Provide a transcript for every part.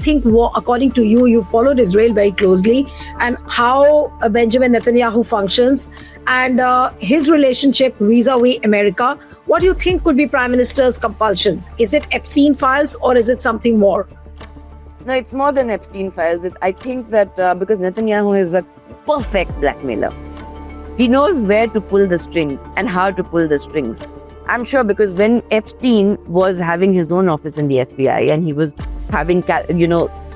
think, according to you, you followed Israel very closely, and how Benjamin Netanyahu functions and his relationship vis-a-vis America. What do you think could be Prime Minister's compulsions? Is it Epstein files or is it something more? No, it's more than Epstein files. I think that because Netanyahu is a perfect blackmailer, he knows where to pull the strings and how to pull the strings. I'm sure because when Epstein was having his own office in the FBI and he was having,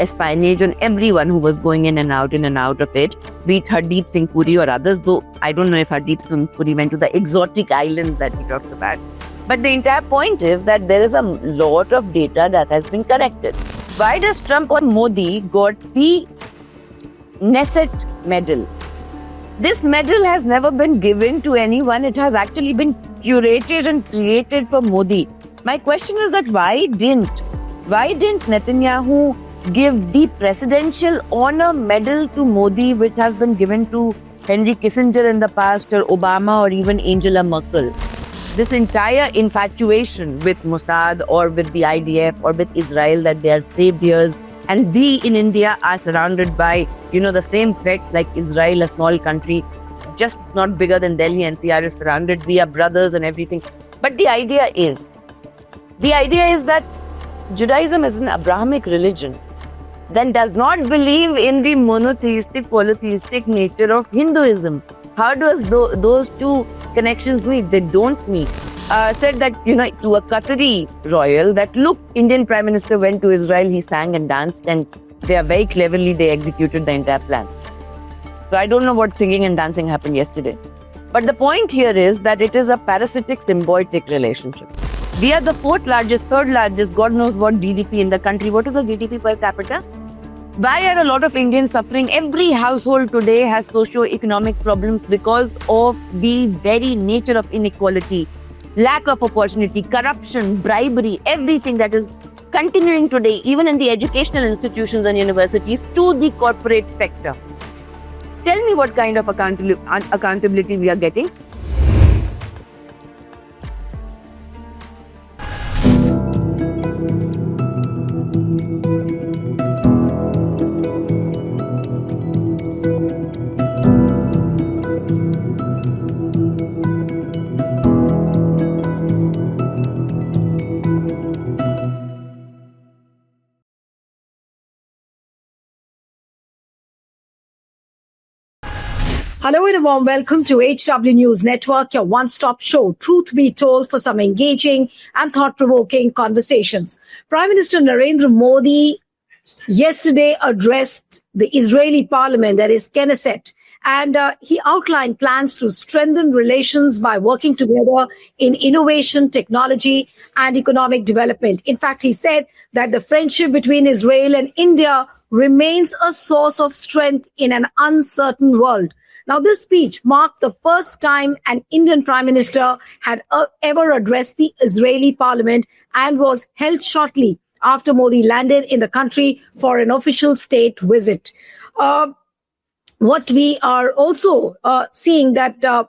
espionage on everyone who was going in and out of it, be it Hardeep Singh Puri or others, though I don't know if Hardeep Singh Puri went to the exotic island that he talked about. But the entire point is that there is a lot of data that has been collected. Why does Trump or Modi got the Knesset medal? This medal has never been given to anyone. It has actually been curated and created for Modi. My question is that why didn't Netanyahu give the Presidential Honor Medal to Modi, which has been given to Henry Kissinger in the past, or Obama, or even Angela Merkel? This entire infatuation with Mossad or with the IDF or with Israel, that they are saviors, and we in India are surrounded by, the same threats like Israel, a small country, just not bigger than Delhi NCR is surrounded. We are brothers and everything. But the idea is that Judaism is an Abrahamic religion, then does not believe in the monotheistic, polytheistic nature of Hinduism. How does those two connections meet? They don't meet. Said that, to a Qatari royal, that look, Indian Prime Minister went to Israel, he sang and danced, and they executed the entire plan. So I don't know what singing and dancing happened yesterday. But the point here is that it is a parasitic, symbiotic relationship. We are the third largest, God knows what GDP in the country. What is the GDP per capita? Why are a lot of Indians suffering? Every household today has socio-economic problems because of the very nature of inequality, lack of opportunity, corruption, bribery, everything that is continuing today, even in the educational institutions and universities, to the corporate sector. Tell me what kind of accountability we are getting. Hello and a warm welcome to HW News Network, your one-stop show, truth be told, for some engaging and thought-provoking conversations. Prime Minister Narendra Modi yesterday addressed the Israeli parliament, that is Knesset, and he outlined plans to strengthen relations by working together in innovation, technology, and economic development. In fact, he said that the friendship between Israel and India remains a source of strength in an uncertain world. Now, this speech marked the first time an Indian Prime Minister had ever addressed the Israeli parliament and was held shortly after Modi landed in the country for an official state visit. What we are also seeing that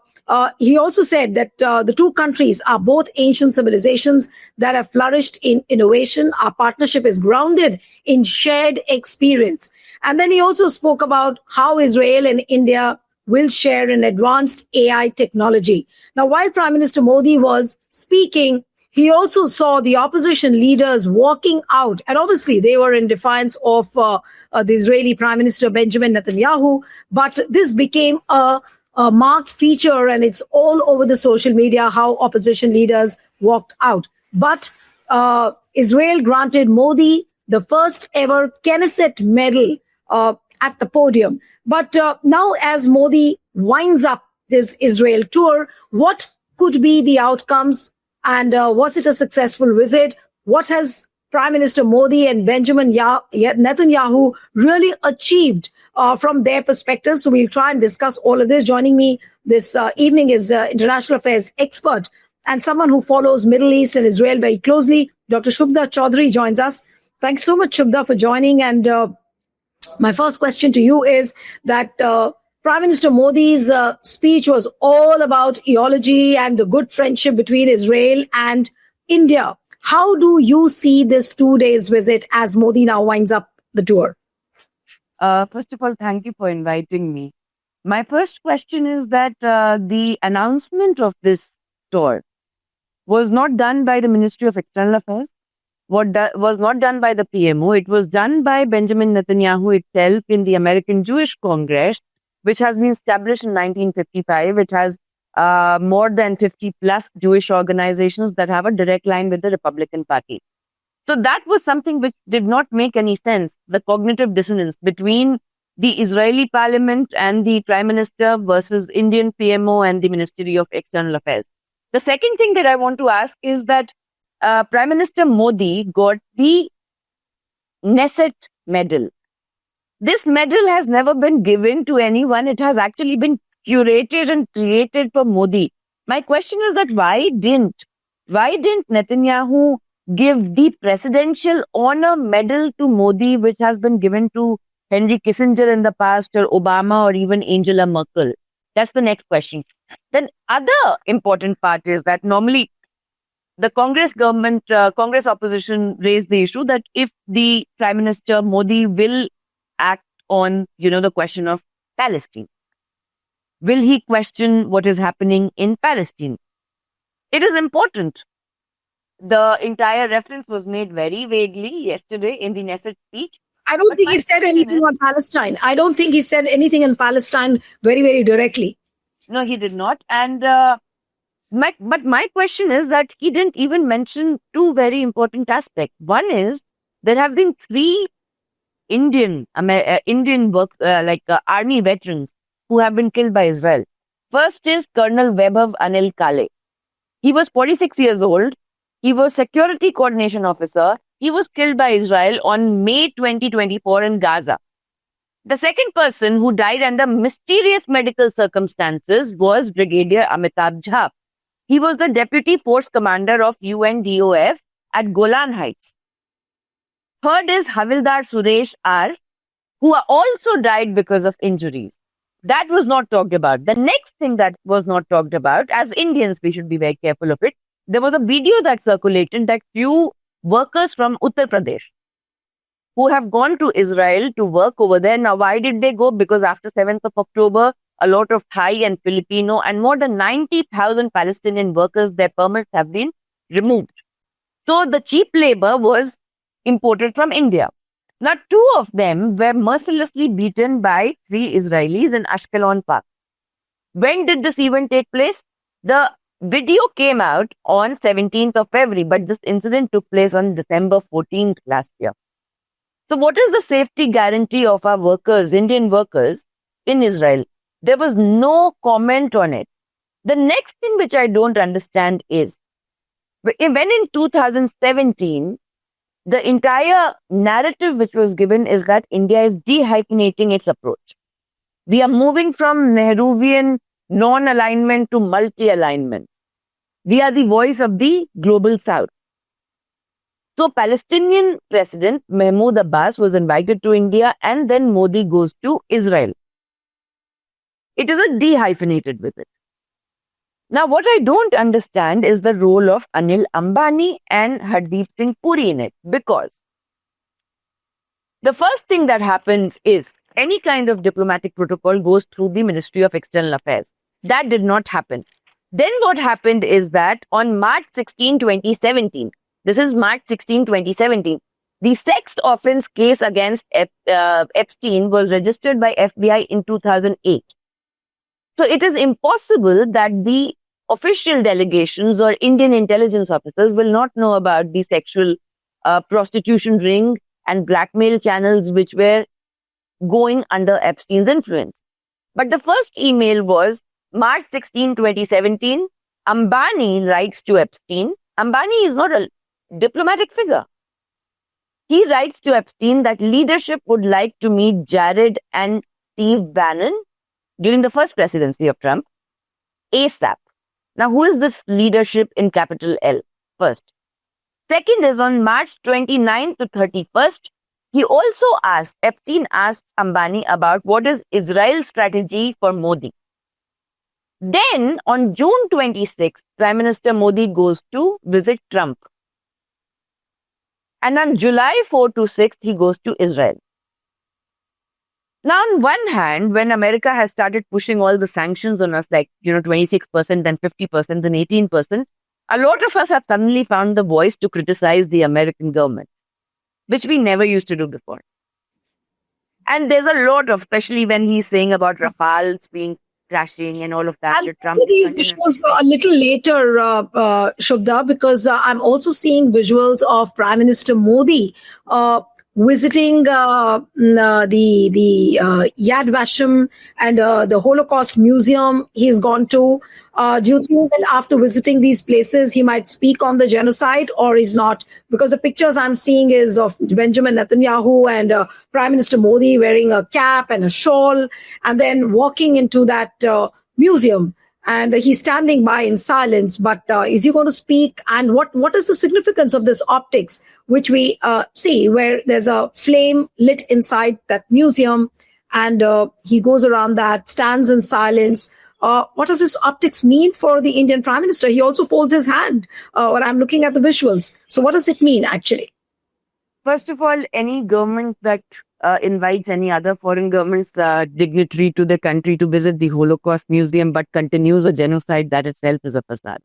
he also said that the two countries are both ancient civilizations that have flourished in innovation. Our partnership is grounded in shared experience. And then he also spoke about how Israel and India will share an advanced AI technology. Now, while Prime Minister Modi was speaking, he also saw the opposition leaders walking out. And obviously, they were in defiance of the Israeli Prime Minister Benjamin Netanyahu. But this became a marked feature, and it's all over the social media how opposition leaders walked out. But Israel granted Modi the first ever Knesset medal at the podium. But now, as Modi winds up this Israel tour, what could be the outcomes? And was it a successful visit? What has Prime Minister Modi and Benjamin Netanyahu really achieved from their perspective? So we'll try and discuss all of this. Joining me this evening is international affairs expert and someone who follows Middle East and Israel very closely. Dr. Shubhda Chaudhary joins us. Thanks so much, Shubhda, for joining. And my first question to you is that Prime Minister Modi's speech was all about ideology and the good friendship between Israel and India. How do you see this 2 days visit as Modi now winds up the tour? First of all, thank you for inviting me. My first question is that the announcement of this tour was not done by the Ministry of External Affairs, was not done by the PMO. It was done by Benjamin Netanyahu itself in the American Jewish Congress, which has been established in 1955. It has more than 50 plus Jewish organizations that have a direct line with the Republican Party. So that was something which did not make any sense, the cognitive dissonance between the Israeli parliament and the Prime Minister versus Indian PMO and the Ministry of External Affairs. The second thing that I want to ask is that Prime Minister Modi got the Knesset medal. This medal has never been given to anyone. It has actually been curated and created for Modi. My question is that why didn't Netanyahu give the Presidential Honor Medal to Modi, which has been given to Henry Kissinger in the past, or Obama, or even Angela Merkel? That's the next question. Then other important part is that normally the Congress opposition raised the issue that if the Prime Minister Modi will act on, the question of Palestine, will he question what is happening in Palestine? It is important. The entire reference was made very vaguely yesterday in the Knesset speech. I don't think he said anything on Palestine. I don't think he said anything in Palestine very, very directly. No, he did not. And my question is that he didn't even mention two very important aspects. One is there have been three Indian army veterans who have been killed by Israel. First is Colonel Vaibhav Anil Kale. He was 46 years old. He was security coordination officer. He was killed by Israel on May 2024 in Gaza. The second person who died under mysterious medical circumstances was Brigadier Amitabh Jha. He was the deputy force commander of UNDOF at Golan Heights. Third is Havildar Suresh R, who also died because of injuries. That was not talked about. The next thing that was not talked about, as Indians, we should be very careful of it. There was a video that circulated that few workers from Uttar Pradesh who have gone to Israel to work over there. Now, why did they go? Because after 7th of October, a lot of Thai and Filipino and more than 90,000 Palestinian workers, their permits have been removed. So the cheap labor was imported from India. Now, two of them were mercilessly beaten by three Israelis in Ashkelon Park. When did this event take place? The video came out on 17th of February, but this incident took place on December 14th last year. So what is the safety guarantee of our workers, Indian workers in Israel? There was no comment on it. The next thing which I don't understand is, when in 2017, the entire narrative which was given is that India is dehyphenating its approach. We are moving from Nehruvian non-alignment to multi-alignment. We are the voice of the global south. So Palestinian President Mahmoud Abbas was invited to India and then Modi goes to Israel. It is a dehyphenated visit. Now what I don't understand is the role of Anil Ambani and Hardeep Singh Puri in it, because the first thing that happens is any kind of diplomatic protocol goes through the Ministry of External Affairs. That did not happen. Then what happened is that on March 16, 2017, this is March 16, 2017, the sex offense case against Epstein was registered by FBI in 2008. So it is impossible that the official delegations or Indian intelligence officers will not know about the sexual prostitution ring and blackmail channels which were going under Epstein's influence. But the first email was March 16, 2017. Ambani writes to Epstein. Ambani is not a diplomatic figure. He writes to Epstein that leadership would like to meet Jared and Steve Bannon during the first presidency of Trump, ASAP. Now, who is this leadership in capital L? First. Second is on March 29th to 31st, Epstein asked Ambani about what is Israel's strategy for Modi. Then on June 26th, Prime Minister Modi goes to visit Trump. And on July 4 to 6th, he goes to Israel. Now, on one hand, when America has started pushing all the sanctions on us, like, 26%, then 50%, then 18%, a lot of us have suddenly found the voice to criticize the American government, which we never used to do before. And there's a lot of, especially when he's saying about Rafales being crashing and all of that. I'll see these visuals a little later, Shubda, because I'm also seeing visuals of Prime Minister Modi visiting the Yad Vashem and the Holocaust Museum he's gone to. Do you think that after visiting these places, he might speak on the genocide, or is not? Because the pictures I'm seeing is of Benjamin Netanyahu and Prime Minister Modi wearing a cap and a shawl, and then walking into that museum. And he's standing by in silence. But is he going to speak? And what is the significance of this optics, which we see, where there's a flame lit inside that museum, and he goes around that, stands in silence? What does this optics mean for the Indian Prime Minister? He also folds his hand when I'm looking at the visuals. So what does it mean, actually? First of all, any government that invites any other foreign government's dignitary to the country to visit the Holocaust Museum but continues a genocide, that itself is a facade.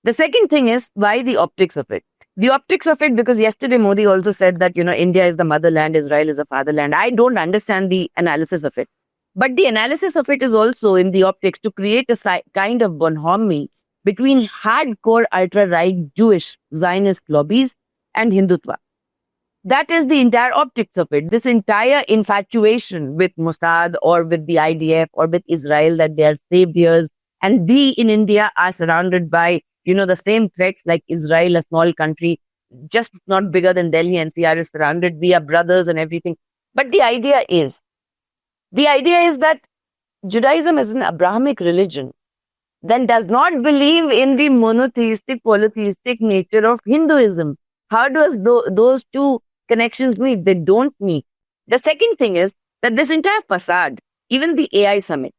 The second thing is, why the optics of it? The optics of it, because yesterday Modi also said that, India is the motherland, Israel is the fatherland. I don't understand the analysis of it. But the analysis of it is also in the optics to create a kind of bonhomie between hardcore ultra-right Jewish Zionist lobbies and Hindutva. That is the entire optics of it. This entire infatuation with Mossad or with the IDF or with Israel, that they are saviors, and we in India are surrounded by, the same threats like Israel, a small country, just not bigger than Delhi NCR is surrounded. We are brothers and everything. But the idea is that Judaism is an Abrahamic religion, then does not believe in the monotheistic, polytheistic nature of Hinduism. How does those two connections meet? They don't meet. The second thing is that this entire facade, even the AI summit,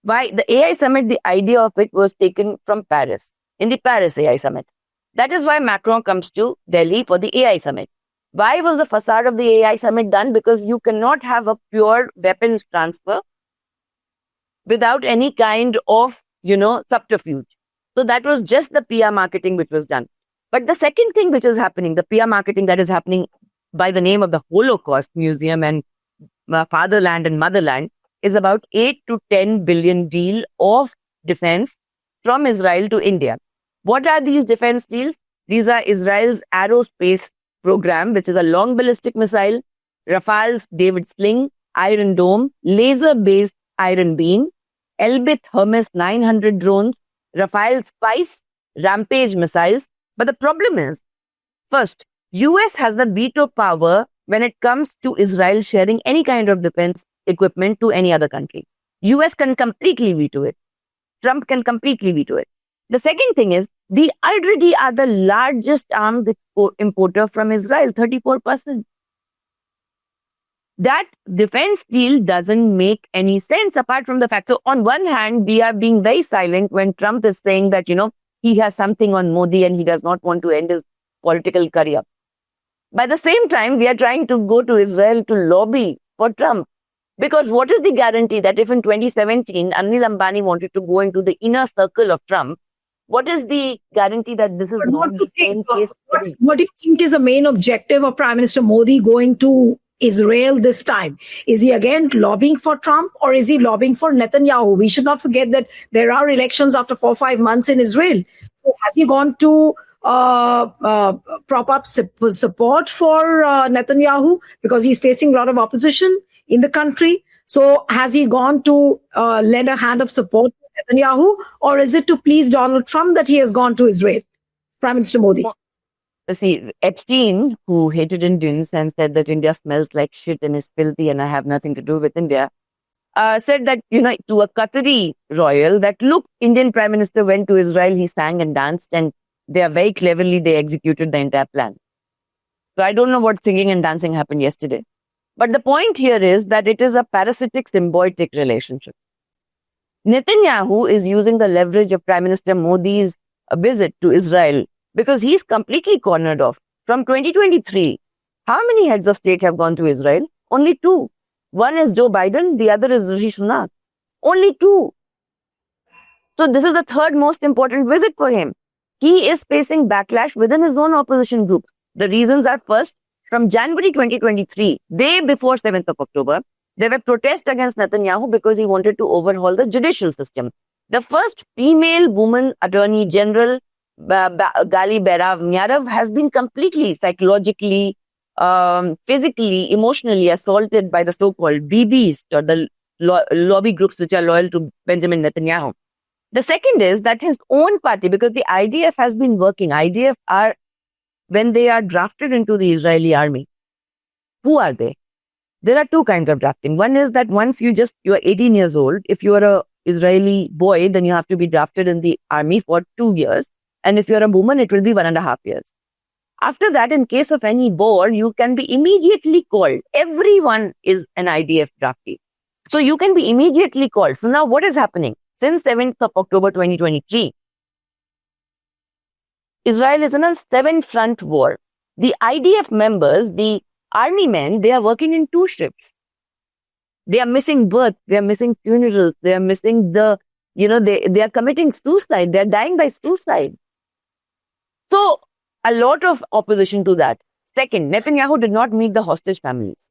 why the AI summit, the idea of it was taken from Paris, in the Paris AI summit. That is why Macron comes to Delhi for the AI summit. Why was the facade of the AI summit done? Because you cannot have a pure weapons transfer without any kind of, subterfuge. So that was just the PR marketing which was done. But the second thing which is happening, the PR marketing that is happening by the name of the Holocaust Museum and Fatherland and Motherland, is about 8 to 10 billion deal of defense from Israel to India. What are these defense deals? These are Israel's aerospace program, which is a long ballistic missile, Rafale's David Sling, Iron Dome, laser-based Iron Beam, Elbit Hermes 900 drones, Rafale Spice, Rampage missiles. But the problem is, first, US has the veto power when it comes to Israel sharing any kind of defense equipment to any other country. US can completely veto it. Trump can completely veto it. The second thing is, they already are the largest arms importer from Israel, 34%. That defense deal doesn't make any sense apart from the fact. So on one hand, we are being very silent when Trump is saying that, he has something on Modi and he does not want to end his political career. By the same time, we are trying to go to Israel to lobby for Trump. Because what is the guarantee that if in 2017, Anil Ambani wanted to go into the inner circle of Trump, what is the guarantee that this is not the same case? What do you think is the main objective of Prime Minister Modi going to Israel this time? Is he again lobbying for Trump, or is he lobbying for Netanyahu? We should not forget that there are elections after 4 or 5 months in Israel. So has he gone to prop up support for Netanyahu because he's facing a lot of opposition in the country? So has he gone to lend a hand of support to Netanyahu, or is it to please Donald Trump that he has gone to Israel, Prime Minister Modi? See, Epstein, who hated Indians and said that India smells like shit and is filthy and I have nothing to do with India, said that, to a Qatari royal, that look, Indian Prime Minister went to Israel, he sang and danced, and they executed the entire plan. So I don't know what singing and dancing happened yesterday. But the point here is that it is a parasitic symbiotic relationship. Netanyahu is using the leverage of Prime Minister Modi's visit to Israel because he's completely cornered off. From 2023, how many heads of state have gone to Israel? Only two. One is Joe Biden, the other is Rishi Sunak. Only two. So this is the third most important visit for him. He is facing backlash within his own opposition group. The reasons are, first, from January 2023, day before 7th of October, there were protests against Netanyahu because he wanted to overhaul the judicial system. The first female woman attorney general, Gali Behrav Miarav, has been completely psychologically, physically, emotionally assaulted by the so-called BBs, or the lobby groups which are loyal to Benjamin Netanyahu. The second is that his own party, because the IDF has been working, IDF are, when they are drafted into the Israeli army, who are they? There are two kinds of drafting. One is that once you are 18 years old, if you are a Israeli boy, then you have to be drafted in the army for 2 years. And if you're a woman, it will be 1.5 years. After that, in case of any war, you can be immediately called. Everyone is an IDF draftee. So you can be immediately called. So now what is happening? Since 7th of October 2023, Israel is in a 7-front war. The IDF members, the army men, they are working in 2 shifts. They are missing birth, they are missing funerals, they are missing they are committing suicide, they are dying by suicide. So, a lot of opposition to that. Second, Netanyahu did not meet the hostage families.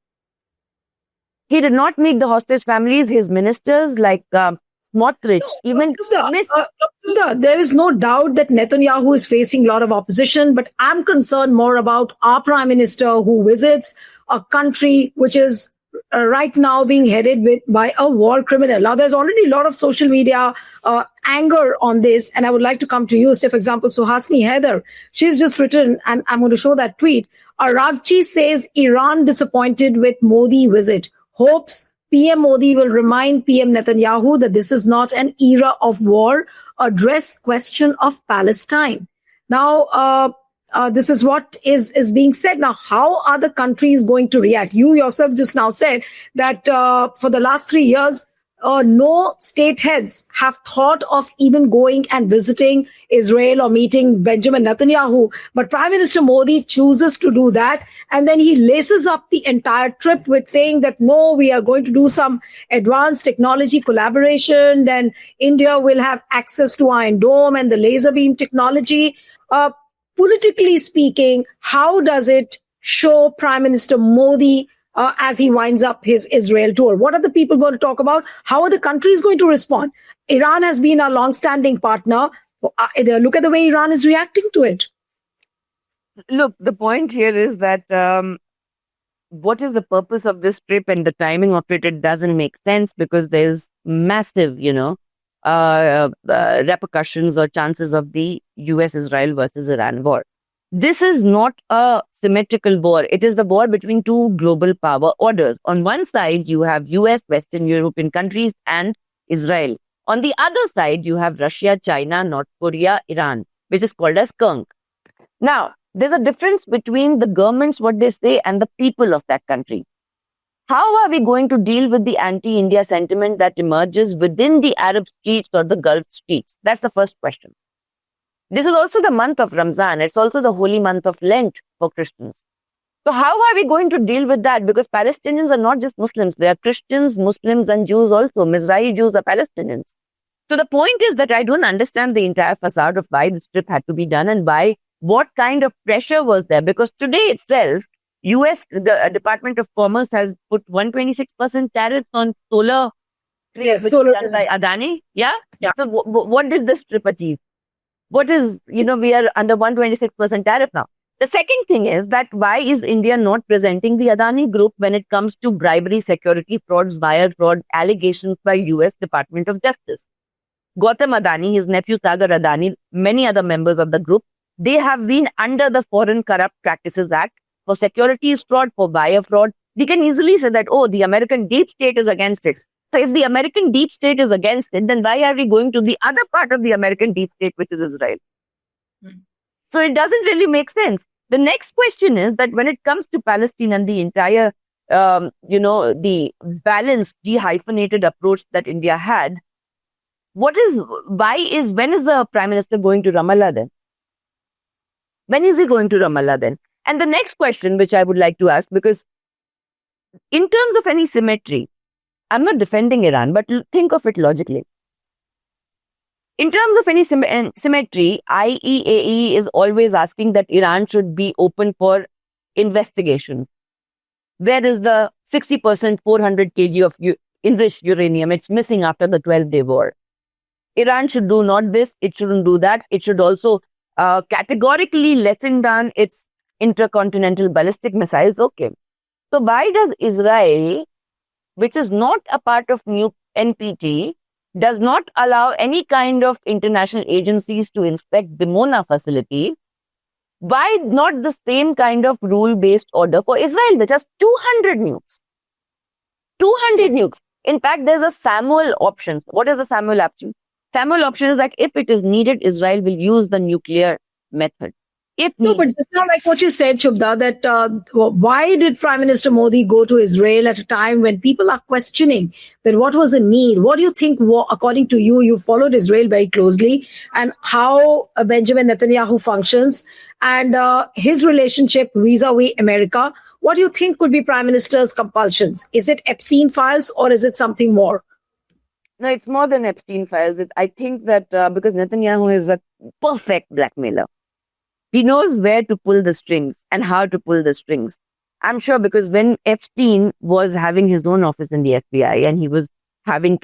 He did not meet the hostage families. His ministers like Smotrich, even there is no doubt that Netanyahu is facing a lot of opposition, but I'm concerned more about our prime minister who visits a country which is right now being headed by a war criminal. Now, there's already a lot of social media anger on this, and I would like to come to you. Say, for example, Suhasini Haider, she's just written, and I'm going to show that tweet. Aragchi says Iran disappointed with Modi visit. Hopes PM Modi will remind PM Netanyahu that this is not an era of war. Address question of Palestine. Now, this is what is being said. Now, how are the countries going to react? You yourself just now said that for the last 3 years, no state heads have thought of even going and visiting Israel or meeting Benjamin Netanyahu. But Prime Minister Modi chooses to do that. And then he laces up the entire trip with saying that, no, we are going to do some advanced technology collaboration. Then India will have access to Iron Dome and the laser beam technology. Politically speaking, how does it show Prime Minister Modi as he winds up his Israel tour? What are the people going to talk about? How are the countries going to respond? Iran has been a long-standing partner. Look at the way Iran is reacting to it. Look, the point here is that what is the purpose of this trip and the timing of it? It doesn't make sense because there's massive, repercussions or chances of the US-Israel versus Iran war. This is not a symmetrical war. It is the war between two global power orders. On one side, you have US, Western European countries, and Israel. On the other side, you have Russia, China, North Korea, Iran, which is called as KERNC. Now, there's a difference between the governments, what they say, and the people of that country. How are we going to deal with the anti-India sentiment that emerges within the Arab streets or the Gulf streets? That's the first question. This is also the month of Ramzan. It's also the holy month of Lent for Christians. So how are we going to deal with that? Because Palestinians are not just Muslims. They are Christians, Muslims, and Jews also. Mizrahi Jews are Palestinians. So the point is that I don't understand the entire facade of why this trip had to be done and what kind of pressure was there. Because today itself, the Department of Commerce has put 126% tariff on solar. Yes, solar by Adani. Yeah? So what did this trip achieve? What is, we are under 126% tariff now. The second thing is that why is India not presenting the Adani group when it comes to bribery, security frauds, wire fraud allegations by US Department of Justice? Gautam Adani, his nephew Sagar Adani, many other members of the group, they have been under the Foreign Corrupt Practices Act for securities fraud, for wire fraud. We can easily say that, the American deep state is against it. So if the American deep state is against it, then why are we going to the other part of the American deep state, which is Israel? So it doesn't really make sense. The next question is that when it comes to Palestine and the entire, the balanced, dehyphenated approach that India had, when is the Prime Minister going to Ramallah then? When is he going to Ramallah then? And the next question, which I would like to ask, because in terms of any symmetry, I'm not defending Iran, but think of it logically. In terms of any symmetry, IEAE is always asking that Iran should be open for investigation. Where is the 60% 400 kg of enriched uranium? It's missing after the 12-day war. Iran should do not this, it shouldn't do that. It should also categorically lessen down its intercontinental ballistic missiles. Okay. So why does Israel, which is not a part of NPT, does not allow any kind of international agencies to inspect the Mona facility? Why not the same kind of rule-based order for Israel, which has 200 nukes? 200 nukes. In fact, there's a Samuel option. What is the Samuel option? Samuel option is that if it is needed, Israel will use the nuclear method. No, but just now, like what you said, Shubhda, that why did Prime Minister Modi go to Israel at a time when people are questioning that what was the need? What do you think, according to you, you followed Israel very closely, and how Benjamin Netanyahu functions and his relationship vis-a-vis America? What do you think could be Prime Minister's compulsions? Is it Epstein files or is it something more? No, it's more than Epstein files. I think that because Netanyahu is a perfect blackmailer. He knows where to pull the strings and how to pull the strings. I'm sure because when Epstein was having his own office in the FBI and he was having,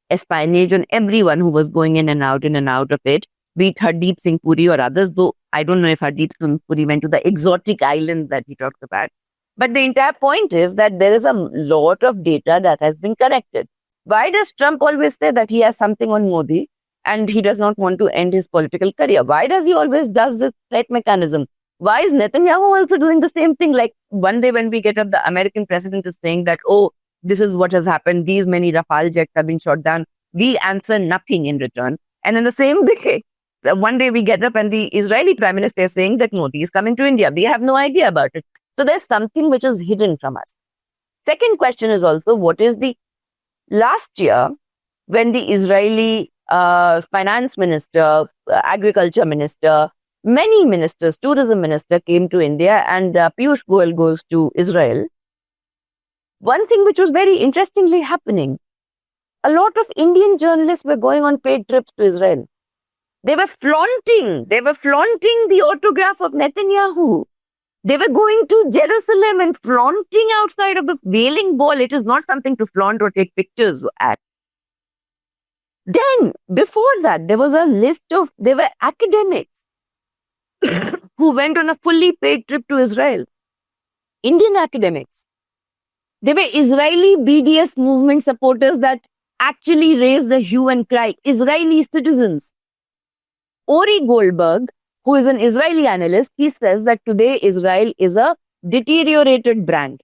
espionage on everyone who was going in and out of it, be it Hardeep Singh Puri or others, though I don't know if Hardeep Singh Puri went to the exotic island that he talked about. But the entire point is that there is a lot of data that has been collected. Why does Trump always say that he has something on Modi and he does not want to end his political career? Why does he always does this threat mechanism? Why is Netanyahu also doing the same thing? Like one day when we get up, the American president is saying that, oh, this is what has happened. These many Rafale jets have been shot down. We answer nothing in return. And then the same day, one day we get up and the Israeli prime minister is saying that Modi is coming to India. We have no idea about it. So there's something which is hidden from us. Second question is also, what is the last year when the Israeli finance minister, agriculture minister, many ministers, tourism minister came to India and Piyush Goyal goes to Israel. One thing which was very interestingly happening, a lot of Indian journalists were going on paid trips to Israel. They were flaunting the autograph of Netanyahu. They were going to Jerusalem and flaunting outside of the Wailing Wall. It is not something to flaunt or take pictures at. Then, before that, there was a list of, there were academics who went on a fully paid trip to Israel. Indian academics. There were Israeli BDS movement supporters that actually raised the hue and cry. Israeli citizens. Ori Goldberg, who is an Israeli analyst, he says that today Israel is a deteriorated brand.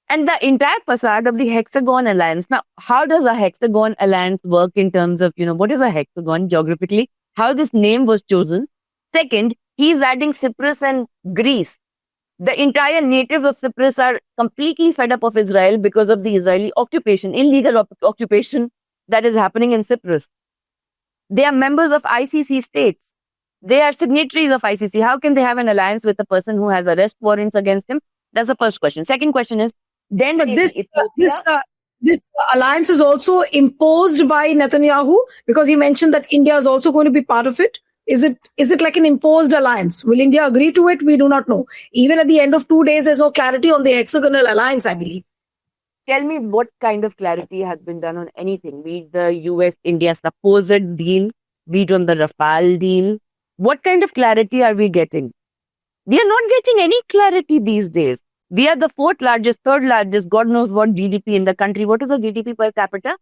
And the entire facade of the Hexagon Alliance. Now, how does a Hexagon Alliance work in terms of, what is a hexagon geographically? How this name was chosen? Second, he's adding Cyprus and Greece. The entire natives of Cyprus are completely fed up of Israel because of the Israeli occupation, illegal occupation that is happening in Cyprus. They are members of ICC states. They are signatories of ICC. How can they have an alliance with a person who has arrest warrants against him? That's the first question. Second question is, then but this alliance is also imposed by Netanyahu because he mentioned that India is also going to be part of it. Is it like an imposed alliance? Will India agree to it? We do not know. Even at the end of 2 days, there's no clarity on the hexagonal alliance, I believe. Tell me what kind of clarity has been done on anything, be it the US-India supposed deal, be it on the Rafale deal. What kind of clarity are we getting? We are not getting any clarity these days. We are the fourth largest, third largest, God knows what GDP in the country. What is the GDP per capita?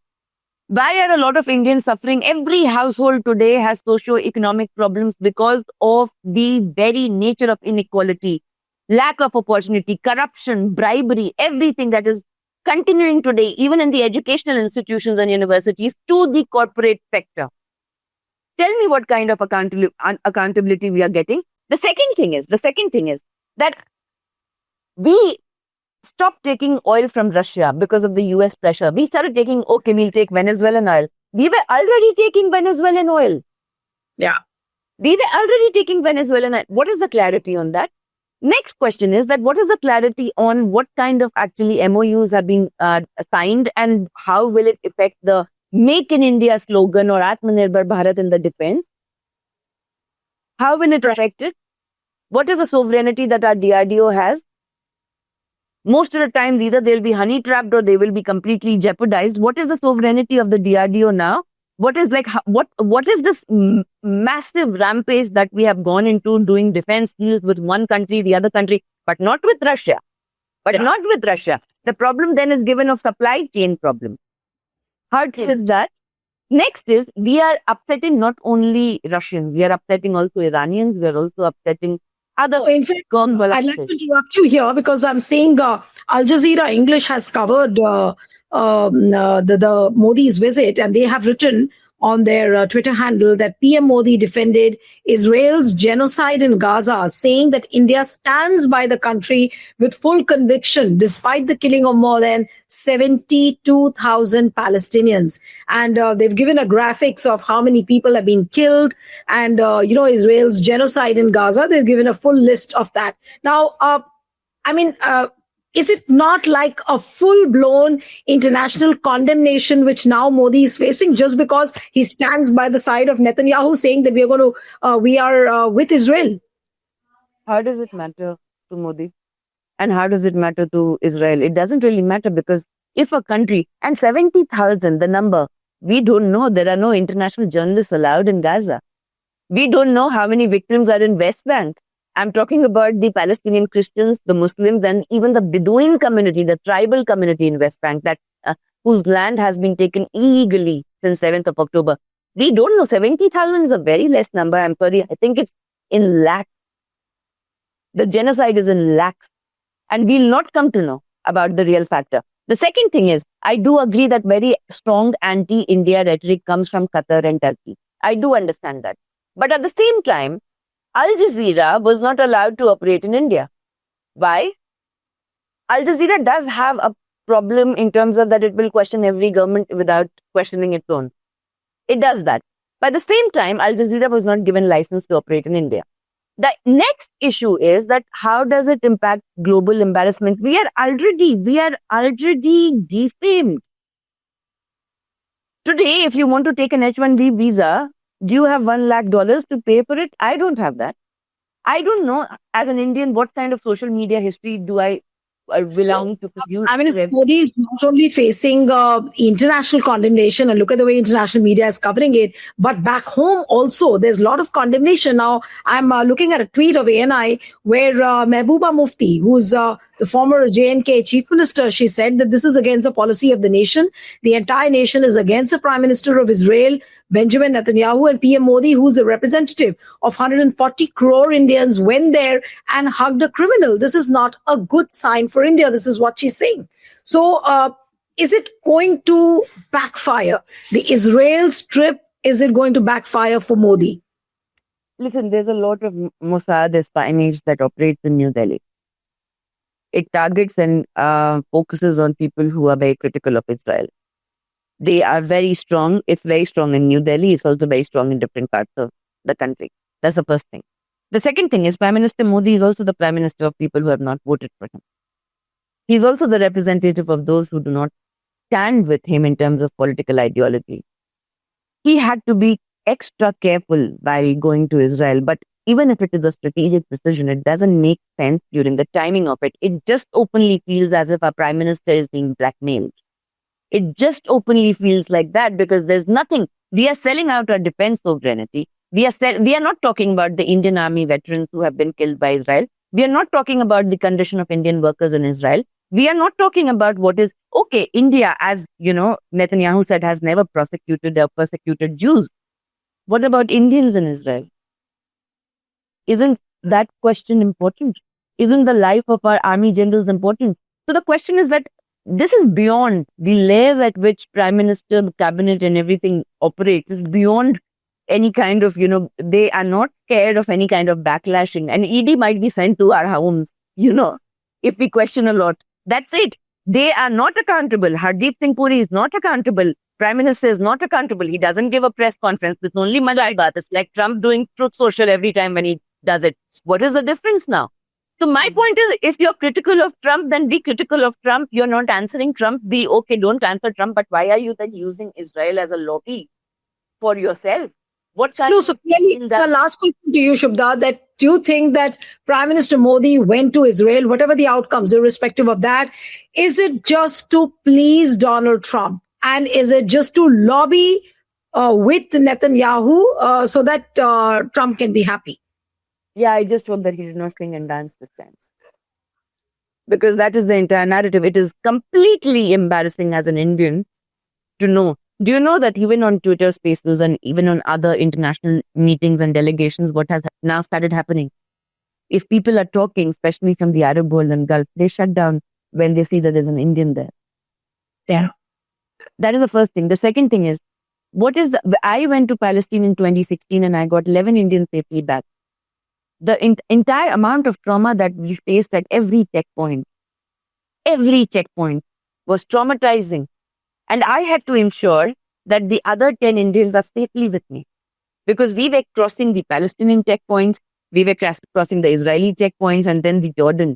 Why are a lot of Indians suffering? Every household today has socio-economic problems because of the very nature of inequality, lack of opportunity, corruption, bribery, everything that is continuing today, even in the educational institutions and universities, to the corporate sector. Tell me what kind of accountability we are getting. The second thing is that we stopped taking oil from Russia because of the US pressure. We started taking, okay, we'll take Venezuelan oil. We were already taking Venezuelan oil. Yeah. We were already taking Venezuelan oil. What is the clarity on that? Next question is that what is the clarity on what kind of actually MOUs have been signed and how will it affect the Make in India slogan or Atmanirbhar Bharat in the defense? How will it affect it? What is the sovereignty that our DRDO has? Most of the time, either they'll be honey trapped or they will be completely jeopardized. What is the sovereignty of the DRDO now? What is what is this massive rampage that we have gone into doing defense deals with one country, the other country, but not with Russia? Not with Russia. The problem then is given of supply chain problem. How is that? Next is we are upsetting not only Russians, we are upsetting also Iranians, we are also upsetting other. In fact, I'd like to interrupt you here because I'm saying Al Jazeera English has covered the Modi's visit, and they have written on their Twitter handle that PM Modi defended Israel's genocide in Gaza, saying that India stands by the country with full conviction despite the killing of more than 72,000 Palestinians. And they've given a graphics of how many people have been killed and, Israel's genocide in Gaza. They've given a full list of that. Now, is it not like a full-blown international condemnation which now Modi is facing just because he stands by the side of Netanyahu saying that we are with Israel? How does it matter to Modi? And how does it matter to Israel? It doesn't really matter because if a country, and 70,000, the number, we don't know. There are no international journalists allowed in Gaza. We don't know how many victims are in West Bank. I'm talking about the Palestinian Christians, the Muslims, and even the Bedouin community, the tribal community in West Bank, that whose land has been taken illegally since 7th of October. We don't know. 70,000 is a very less number. I'm sorry. I think it's in lakhs. The genocide is in lakhs. And we'll not come to know about the real factor. The second thing is, I do agree that very strong anti-India rhetoric comes from Qatar and Turkey. I do understand that. But at the same time, Al Jazeera was not allowed to operate in India. Why? Al Jazeera does have a problem in terms of that it will question every government without questioning its own. It does that. But at the same time, Al Jazeera was not given license to operate in India. The next issue is that how does it impact global embarrassment? We are already defamed. Today, if you want to take an H-1B visa, do you have $1 lakh to pay for it? I don't have that. I don't know, as an Indian, what kind of social media history do I belong to produce? Modi is not only facing international condemnation, and look at the way international media is covering it, but back home also, there's a lot of condemnation. Now, I'm looking at a tweet of ANI where Mehbooba Mufti, who's the former J&K chief minister, she said that this is against the policy of the nation. The entire nation is against the Prime Minister of Israel, Benjamin Netanyahu, and PM Modi, who's the representative of 140 crore Indians, went there and hugged a criminal. This is not a good sign for India. This is what she's saying. So is it going to backfire? The Israel trip, is it going to backfire for Modi? Listen, there's a lot of Mossad espionage that operates in New Delhi. It targets and focuses on people who are very critical of Israel. They are very strong. It's very strong in New Delhi. It's also very strong in different parts of the country. That's the first thing. The second thing is Prime Minister Modi is also the Prime Minister of people who have not voted for him. He's also the representative of those who do not stand with him in terms of political ideology. He had to be extra careful while going to Israel. But even if it is a strategic decision, it doesn't make sense during the timing of it. It just openly feels as if our Prime Minister is being blackmailed. It just openly feels like that because there's nothing. We are selling out our defense sovereignty. We are not talking about the Indian Army veterans who have been killed by Israel. We are not talking about the condition of Indian workers in Israel. We are not talking about what is, okay, India, as Netanyahu said, has never prosecuted or persecuted Jews. What about Indians in Israel? Isn't that question important? Isn't the life of our army generals important? So the question is that this is beyond the layers at which Prime Minister, Cabinet and everything operates. It's beyond any kind of, they are not scared of any kind of backlashing. And ED might be sent to our homes, if we question a lot. That's it. They are not accountable. Hardeep Singh Puri is not accountable. Prime Minister is not accountable. He doesn't give a press conference. It's only Majai Baat. It's like Trump doing Truth Social every time when he does it. What is the difference now? So my point is, if you're critical of Trump, then be critical of Trump. You're not answering Trump. Be okay, don't answer Trump. But why are you then using Israel as a lobby for yourself? What kind No, of so clearly, the last question to you, Shubda, that do you think that Prime Minister Modi went to Israel, whatever the outcomes, irrespective of that, is it just to please Donald Trump? And is it just to lobby with Netanyahu so that Trump can be happy? Yeah, I just hope that he did not sing and dance this time. Because that is the entire narrative. It is completely embarrassing as an Indian to know. Do you know that even on Twitter Spaces and even on other international meetings and delegations, what has now started happening? If people are talking, especially from the Arab world and Gulf, they shut down when they see that there's an Indian there. Yeah. That is the first thing. The second thing is, I went to Palestine in 2016 and I got 11 Indians safely back. The entire amount of trauma that we faced at every checkpoint was traumatizing. And I had to ensure that the other 10 Indians are safely with me. Because we were crossing the Palestinian checkpoints, we were crossing the Israeli checkpoints, and then the Jordan.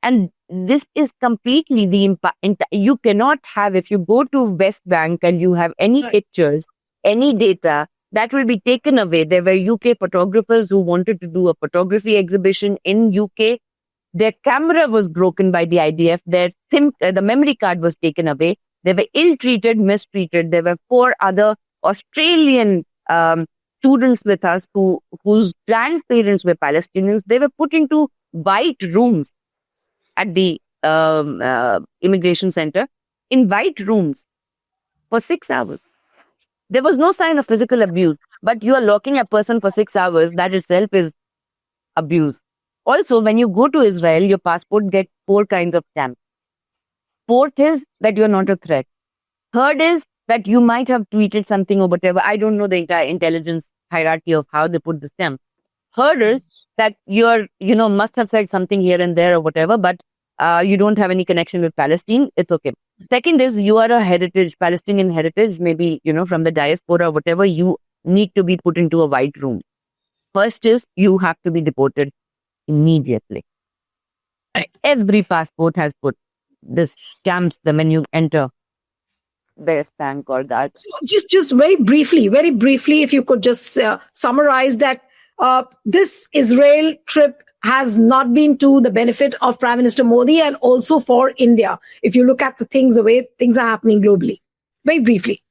And this is completely the impact. You cannot have, if you go to West Bank and you have any pictures, any data, that will be taken away. There were UK photographers who wanted to do a photography exhibition in UK. Their camera was broken by the IDF. The memory card was taken away. They were ill-treated, mistreated. There were 4 other Australian students with us whose grandparents were Palestinians. They were put into white rooms at the immigration center, in white rooms for 6 hours. There was no sign of physical abuse, but you are locking a person for 6 hours. That itself is abuse. Also, when you go to Israel, your passport gets 4 kinds of stamps. 4th is that you're not a threat. 3rd is that you might have tweeted something or whatever. I don't know the entire intelligence hierarchy of how they put the stamp. 3rd is that must have said something here and there or whatever, but you don't have any connection with Palestine. It's okay. 2nd is you are a Palestinian heritage, maybe, from the diaspora or whatever. You need to be put into a white room. 1st is you have to be deported immediately. Every passport has put this stamps them when you enter West Bank or that. So just very briefly, if you could just summarize that this Israel trip has not been to the benefit of Prime Minister Modi and also for India. If you look at the way things are happening globally, very briefly.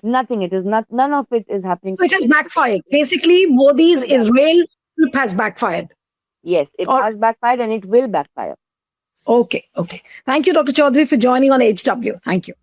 Nothing. It is not. None of it is happening. So it has backfired. Basically, Modi's Israel trip has backfired. Yes, it has backfired and it will backfire. Okay. Thank you, Dr. Chaudhary, for joining on HW. Thank you.